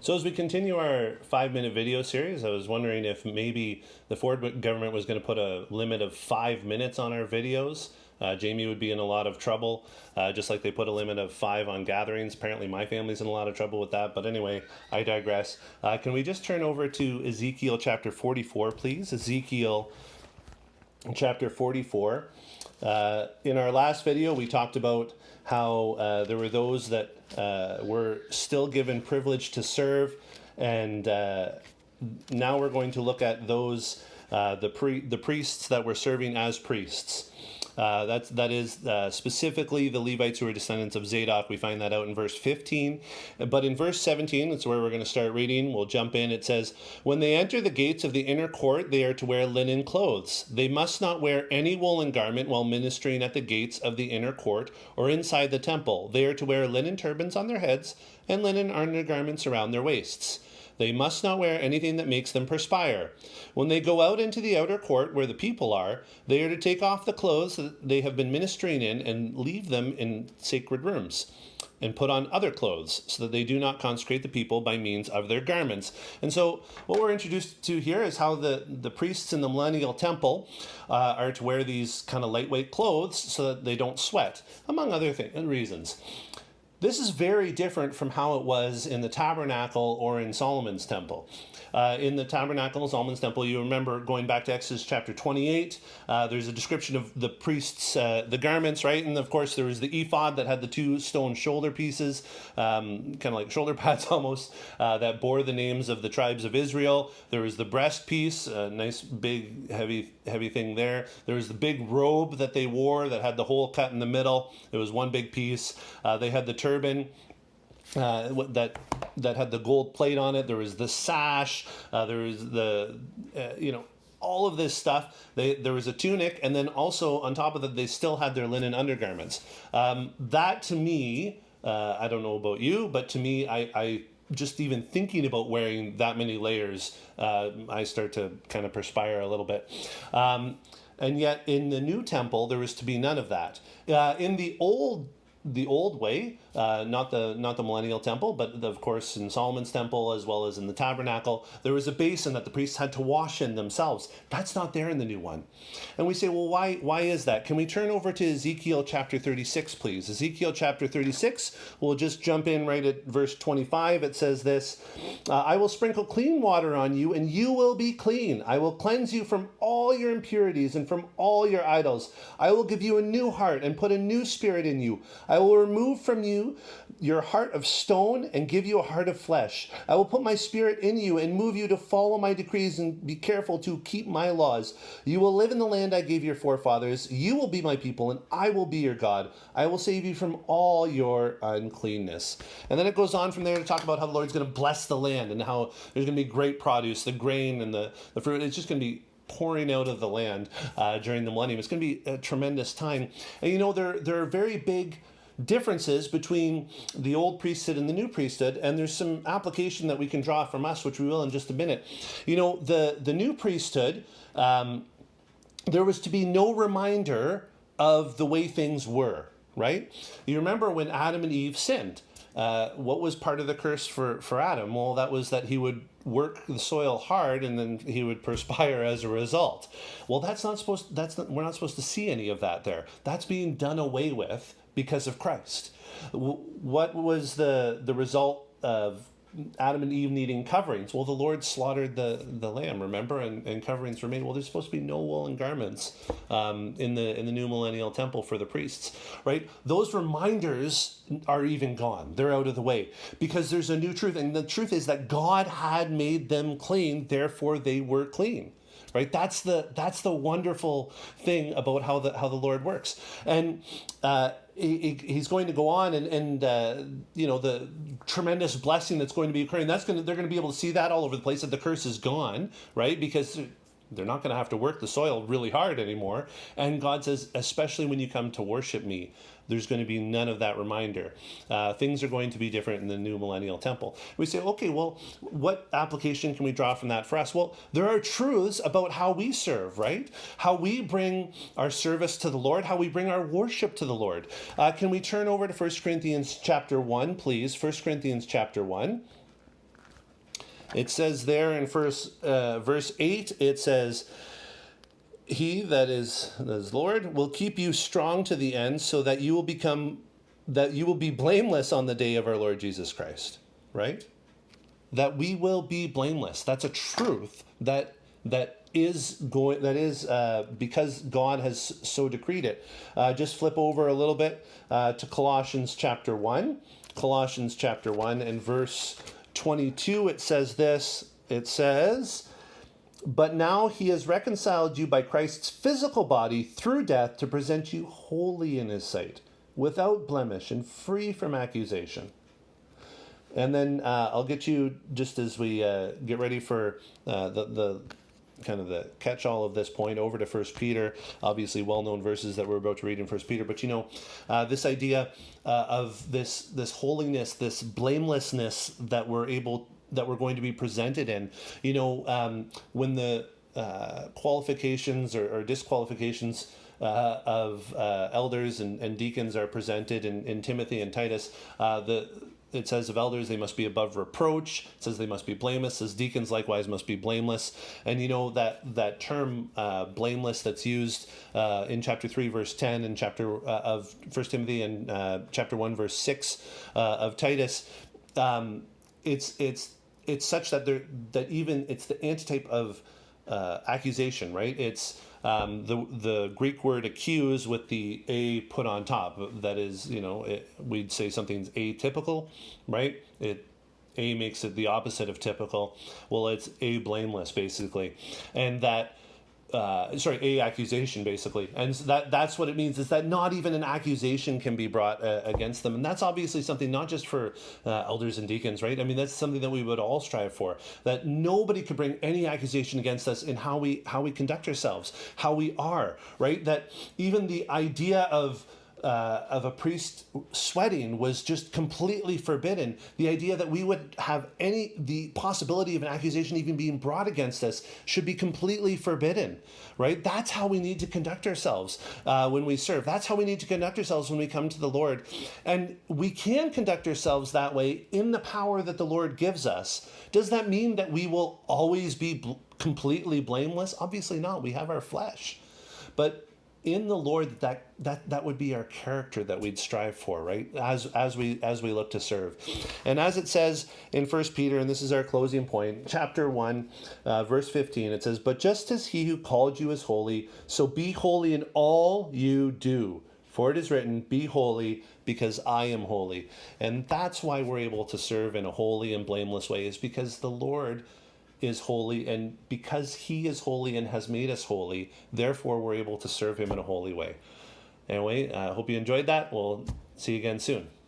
So as we continue our 5-minute video series, I was wondering if maybe the Ford government was going to put a limit of 5 minutes on our videos. Jamie would be in a lot of trouble, just like they put a limit of 5 on gatherings. Apparently my family's in a lot of trouble with that, but anyway, I digress. Can we just turn over to Ezekiel chapter 44, please? Ezekiel chapter 44. In our last video, we talked about how there were those that were still given privilege to serve, and now we're going to look at those the priests that were serving as priests. That is specifically the Levites who are descendants of Zadok. We find that out in verse 15. But in verse 17, that's where we're going to start reading. We'll jump in. It says, "When they enter the gates of the inner court, they are to wear linen clothes. They must not wear any woolen garment while ministering at the gates of the inner court or inside the temple. They are to wear linen turbans on their heads and linen undergarments around their waists. They must not wear anything that makes them perspire. When they go out into the outer court where the people are, they are to take off the clothes that they have been ministering in and leave them in sacred rooms, and put on other clothes, so that they do not consecrate the people by means of their garments." And so what we're introduced to here is how the priests in the millennial temple are to wear these kind of lightweight clothes so that they don't sweat, among other reasons. This is very different from how it was in the tabernacle or in Solomon's temple. In the tabernacle and Solomon's temple, you remember going back to Exodus chapter 28, there's a description of the priests, the garments, right? And of course, there was the ephod that had the 2 stone shoulder pieces, kind of like shoulder pads almost, that bore the names of the tribes of Israel. There was the breast piece, a nice big heavy thing there. There was the big robe that they wore that had the hole cut in the middle. It was one big piece. They had the turban that had the gold plate on it. There was the sash. There was the all of this stuff. There was a tunic, and then also on top of that, they still had their linen undergarments. That to me, I don't know about you, but to me, I just even thinking about wearing that many layers, I start to kind of perspire a little bit. And yet in the new temple, there was to be none of that. In the old way, not the millennial temple, but of course in Solomon's temple as well as in the tabernacle, there was a basin that the priests had to wash in themselves. That's not there in the new one. And we say, well, why is that? Can we turn over to Ezekiel chapter 36, please? Ezekiel chapter 36, we'll just jump in right at verse 25. It says this, "I will sprinkle clean water on you, and you will be clean. I will cleanse you from all your impurities and from all your idols. I will give you a new heart and put a new spirit in you. I will remove from you your heart of stone and give you a heart of flesh. I will put my spirit in you and move you to follow my decrees and be careful to keep my laws. You will live in the land I gave your forefathers. You will be my people, and I will be your God. I will save you from all your uncleanness." And then it goes on from there to talk about how the Lord's going to bless the land and how there's going to be great produce, the grain and the fruit. It's just going to be pouring out of the land during the millennium. It's going to be a tremendous time. And there are very big differences between the old priesthood and the new priesthood, and there's some application that we can draw from us, which we will in just a minute. The new priesthood, there was to be no reminder of the way things were, right? You remember when Adam and Eve sinned, what was part of the curse for Adam? Well, that was that he would work the soil hard and then he would perspire as a result. Well, we're not supposed to see any of that there. That's being done away with because of Christ. What was the result of Adam and Eve needing coverings? Well, the Lord slaughtered the lamb, remember, and coverings were made. Well, there's supposed to be no woolen garments in the new millennial temple for the priests, right? Those reminders are even gone. They're out of the way because there's a new truth, and the truth is that God had made them clean, therefore they were clean. Right, that's the wonderful thing about how the Lord works, and he's going to go on and the tremendous blessing that's going to be occurring. They're going to be able to see that all over the place, that the curse is gone, right? Because they're not going to have to work the soil really hard anymore. And God says, especially when you come to worship me, there's going to be none of that reminder. Things are going to be different in the new millennial temple. We say, okay, well, what application can we draw from that for us? Well, there are truths about how we serve, right? How we bring our service to the Lord, how we bring our worship to the Lord. Can we turn over to 1 Corinthians chapter 1, please? 1 Corinthians chapter 1. It says there in verse 8, it says, he that is Lord will keep you strong to the end, so that you will be blameless on the day of our Lord Jesus Christ. Right? That we will be blameless. That's a truth that is because God has so decreed it. Just flip over a little bit to Colossians chapter 1. Colossians chapter 1 and verse 22, it says this. It says, but now he has reconciled you by Christ's physical body through death to present you holy in his sight, without blemish and free from accusation. And then I'll get you, just as we get ready for the kind of the catch-all of this point, over to 1 Peter, obviously well-known verses that we're about to read in 1 Peter. But this idea of this holiness, this blamelessness that we're going to be presented in, when the qualifications or disqualifications of elders and deacons are presented in Timothy and Titus, it says of elders, they must be above reproach. It says they must be blameless. It says deacons likewise must be blameless. And that term blameless that's used in chapter 3, verse 10, and chapter of 1 Timothy, and chapter 1, verse 6 of Titus, it's such that even it's the antitype of accusation, right? It's the Greek word accuse with the a put on top. That is, we'd say something's atypical, right? A makes it the opposite of typical. Well, it's a blameless, basically. And that, a accusation, basically. And that's what it means, is that not even an accusation can be brought against them. And that's obviously something not just for elders and deacons, right? I mean, that's something that we would all strive for, that nobody could bring any accusation against us in how we conduct ourselves, how we are, right? That even the idea of a priest sweating was just completely forbidden. The idea that we would have the possibility of an accusation even being brought against us should be completely forbidden, right? That's how we need to conduct ourselves when we serve. That's how we need to conduct ourselves when we come to the Lord. And we can conduct ourselves that way in the power that the Lord gives us. Does that mean that we will always be completely blameless? Obviously not. We have our flesh. But in the Lord, that would be our character that we'd strive for, right? As we look to serve. And as it says in 1 Peter, and this is our closing point, chapter 1, verse 15, it says, but just as he who called you is holy, so be holy in all you do. For it is written, be holy because I am holy. And that's why we're able to serve in a holy and blameless way, is because the Lord is holy, and because he is holy and has made us holy, therefore we're able to serve him in a holy way. Anyway, I hope you enjoyed that. We'll see you again soon.